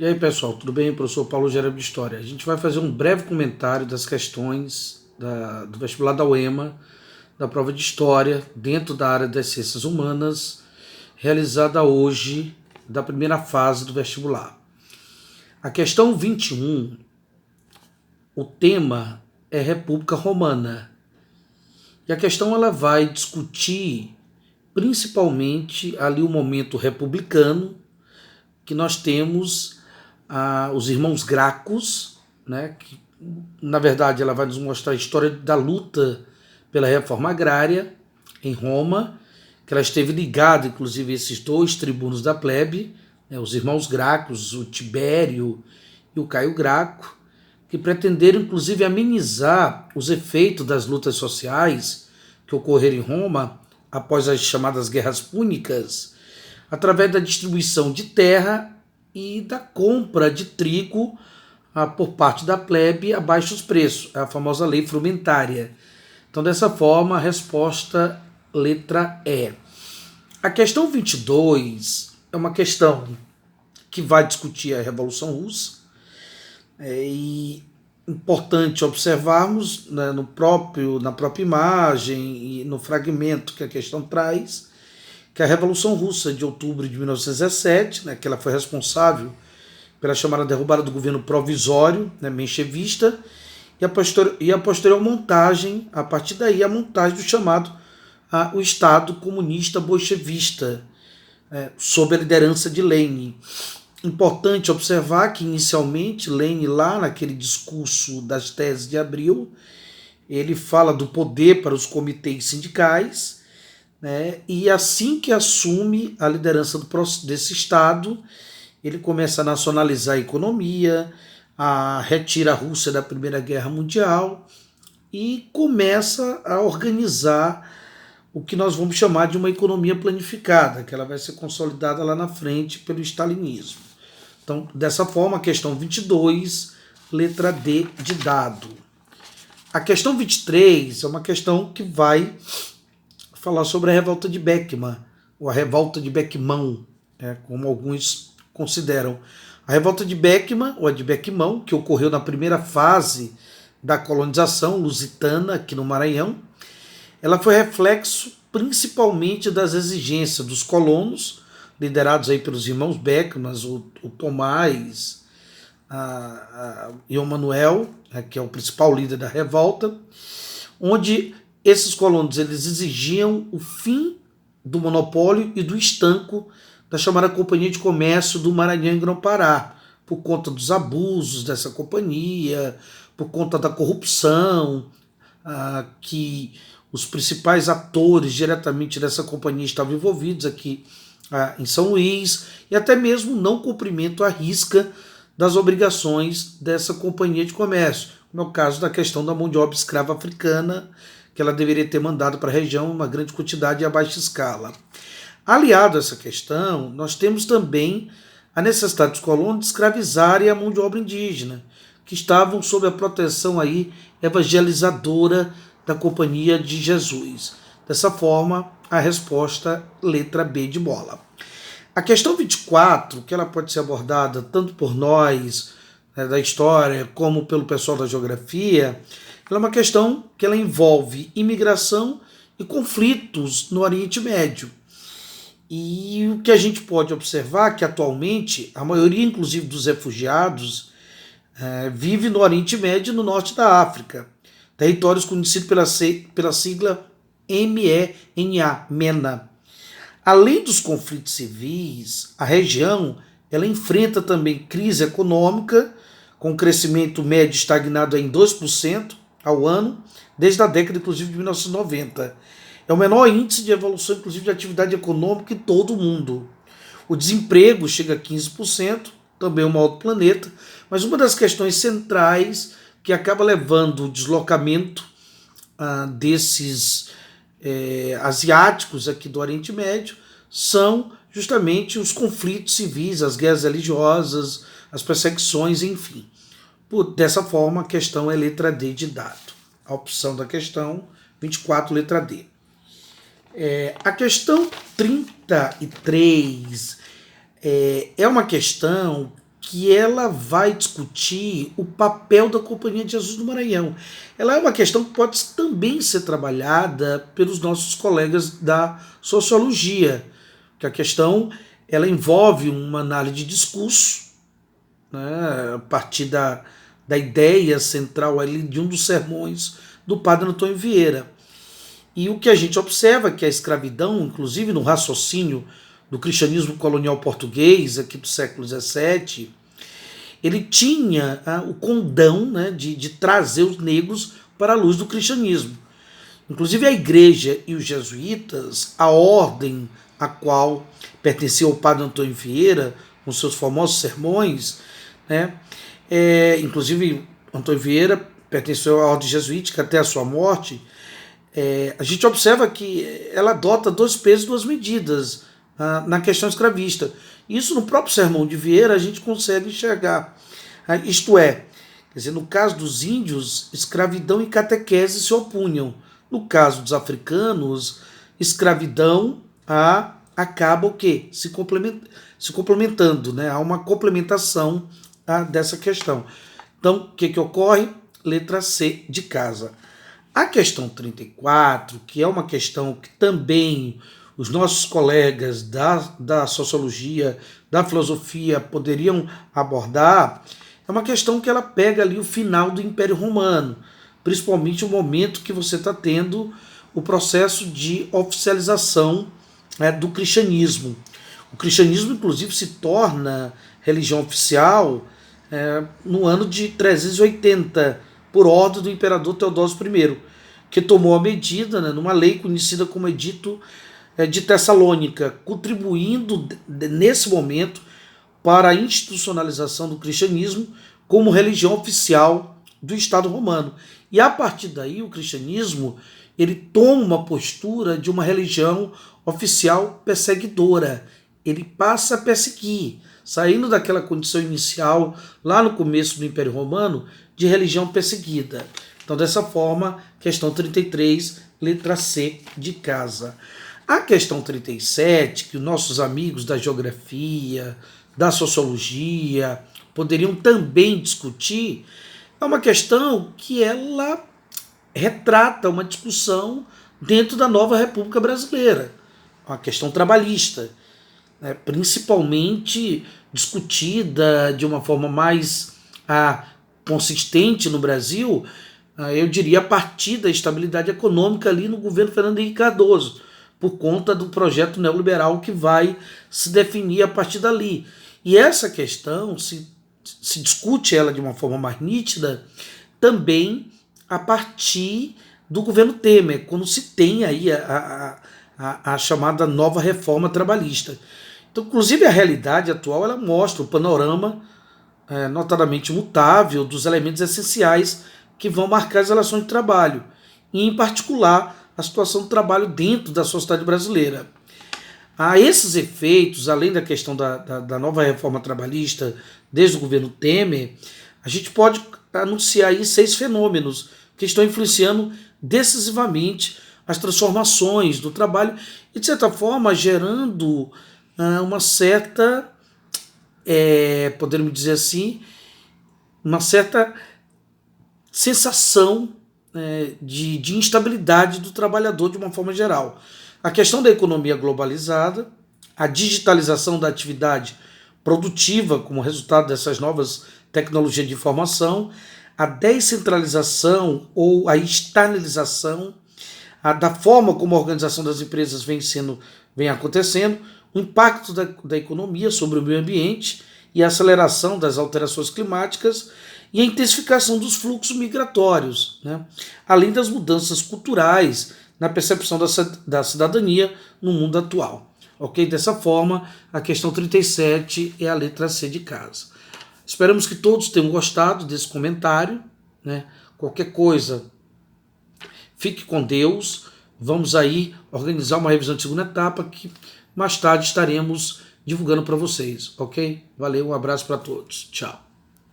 E aí, pessoal, tudo bem? Professor Paulo Gerardo de História. A gente vai fazer um breve comentário das questões do vestibular da UEMA, da prova de História, dentro da área das Ciências Humanas, realizada hoje, da primeira fase do vestibular. A questão 21, o tema é República Romana. E a questão ela vai discutir principalmente ali o momento republicano, que nós temos os irmãos Gracos, né, que na verdade ela vai nos mostrar a história da luta pela reforma agrária em Roma, que ela esteve ligada inclusive a esses dois tribunos da plebe, né, os irmãos Gracos, o Tibério e o Caio Graco, que pretenderam inclusive amenizar os efeitos das lutas sociais que ocorreram em Roma após as chamadas Guerras Púnicas, através da distribuição de terra e da compra de trigo por parte da plebe a baixos preços, a famosa lei frumentária. Então, dessa forma, a resposta letra E. A questão 22 é uma questão que vai discutir a Revolução Russa, e importante observarmos, né, na própria imagem e no fragmento que a questão traz, que a Revolução Russa de outubro de 1917, né, que ela foi responsável pela chamada derrubada do governo provisório, né, menchevista, e a posterior montagem, a partir daí, a montagem do chamado o Estado Comunista Bolchevista, sob a liderança de Lenin. Importante observar que, inicialmente, Lenin, lá naquele discurso das teses de abril, ele fala do poder para os comitês sindicais, né, e assim que assume a liderança desse Estado, ele começa a nacionalizar a economia, retira a Rússia da Primeira Guerra Mundial e começa a organizar o que nós vamos chamar de uma economia planificada, que ela vai ser consolidada lá na frente pelo stalinismo. Então, dessa forma, a questão 22, letra D de dado. A questão 23 é uma questão que vai falar sobre a revolta de Beckman, ou a revolta de Beckmão, como alguns consideram. A revolta de Beckman, ou a de Beckmão, que ocorreu na primeira fase da colonização lusitana aqui no Maranhão, ela foi reflexo principalmente das exigências dos colonos, liderados aí pelos irmãos Beckman, o Tomás e o Manuel, que é o principal líder da revolta, onde esses colonos eles exigiam o fim do monopólio e do estanco da chamada Companhia de Comércio do Maranhão e Grão-Pará, por conta dos abusos dessa companhia, por conta da corrupção, que os principais atores diretamente dessa companhia estavam envolvidos aqui em São Luís, e até mesmo não cumprimento à risca das obrigações dessa companhia de comércio, no caso da questão da mão de obra escrava africana, que ela deveria ter mandado para a região uma grande quantidade e a baixa escala. Aliado a essa questão, nós temos também a necessidade dos colonos de escravizarem a mão de obra indígena, que estavam sob a proteção aí evangelizadora da Companhia de Jesus. Dessa forma, a resposta letra B de bola. A questão 24, que ela pode ser abordada tanto por nós, da história, como pelo pessoal da geografia, ela é uma questão que ela envolve imigração e conflitos no Oriente Médio. E o que a gente pode observar é que atualmente a maioria, inclusive, dos refugiados vive no Oriente Médio e no norte da África, territórios conhecidos pela sigla MENA, MENA. Além dos conflitos civis, a região ela enfrenta também crise econômica, com crescimento médio estagnado em 2% ao ano, desde a década, inclusive, de 1990. É o menor índice de evolução, inclusive, de atividade econômica em todo o mundo. O desemprego chega a 15%, também é o maior do planeta, mas uma das questões centrais que acaba levando o deslocamento desses asiáticos aqui do Oriente Médio são justamente os conflitos civis, as guerras religiosas, as perseguições, enfim. Dessa forma, a questão é letra D de dado. A opção da questão 24, letra D. A questão 33 é uma questão que ela vai discutir o papel da Companhia de Jesus no Maranhão. Ela é uma questão que pode também ser trabalhada pelos nossos colegas da sociologia, que a questão ela envolve uma análise de discurso, né, a partir da ideia central ali de um dos sermões do padre Antônio Vieira. E o que a gente observa é que a escravidão, inclusive no raciocínio do cristianismo colonial português, aqui do século XVII, ele tinha o condão, né, de trazer os negros para a luz do cristianismo. Inclusive a igreja e os jesuítas, a ordem a qual pertencia o padre Antônio Vieira, com seus famosos sermões, né, inclusive Antônio Vieira pertenceu à ordem jesuítica até a sua morte. A gente observa que ela adota 2 pesos e 2 medidas na questão escravista. Isso no próprio sermão de Vieira a gente consegue enxergar. Isto é, quer dizer, no caso dos índios, escravidão e catequese se opunham. No caso dos africanos, escravidão acaba o quê? Se complementando, né? Há uma complementação dessa questão. Então, o que ocorre? Letra C de casa. A questão 34, que é uma questão que também os nossos colegas da sociologia, da filosofia poderiam abordar, é uma questão que ela pega ali o final do Império Romano, principalmente o momento que você está tendo o processo de oficialização do cristianismo. O cristianismo, inclusive, se torna religião oficial no ano de 380, por ordem do imperador Teodósio I, que tomou a medida, né, numa lei conhecida como Edito de Tessalônica, contribuindo nesse momento para a institucionalização do cristianismo como religião oficial do Estado romano. E a partir daí o cristianismo ele toma uma postura de uma religião oficial perseguidora. Ele passa a perseguir, saindo daquela condição inicial, lá no começo do Império Romano, de religião perseguida. Então, dessa forma, questão 33, letra C de casa. A questão 37, que os nossos amigos da geografia, da sociologia, poderiam também discutir, é uma questão que ela retrata uma discussão dentro da nova República Brasileira, uma questão trabalhista, né, principalmente discutida de uma forma mais consistente no Brasil, eu diria a partir da estabilidade econômica ali no governo Fernando Henrique Cardoso, por conta do projeto neoliberal que vai se definir a partir dali. E essa questão se discute ela de uma forma mais nítida também a partir do governo Temer, quando se tem aí a chamada nova reforma trabalhista. Então, inclusive, a realidade atual ela mostra o panorama notadamente mutável dos elementos essenciais que vão marcar as relações de trabalho, e, em particular, a situação do trabalho dentro da sociedade brasileira. A esses efeitos, além da questão da nova reforma trabalhista desde o governo Temer, a gente pode anunciar aí 6 fenômenos que estão influenciando decisivamente as transformações do trabalho e, de certa forma, gerando uma certa, poderíamos dizer assim, uma certa sensação de instabilidade do trabalhador de uma forma geral. A questão da economia globalizada, a digitalização da atividade produtiva como resultado dessas novas tecnologias de informação, a descentralização ou a externalização da forma como a organização das empresas vem acontecendo, o impacto da economia sobre o meio ambiente e a aceleração das alterações climáticas e a intensificação dos fluxos migratórios, né? Além das mudanças culturais na percepção da cidadania no mundo atual. Ok? Dessa forma, a questão 37 é a letra C de casa. Esperamos que todos tenham gostado desse comentário, né? Qualquer coisa, fique com Deus. Vamos aí organizar uma revisão de segunda etapa que mais tarde estaremos divulgando para vocês, ok? Valeu, um abraço para todos. Tchau.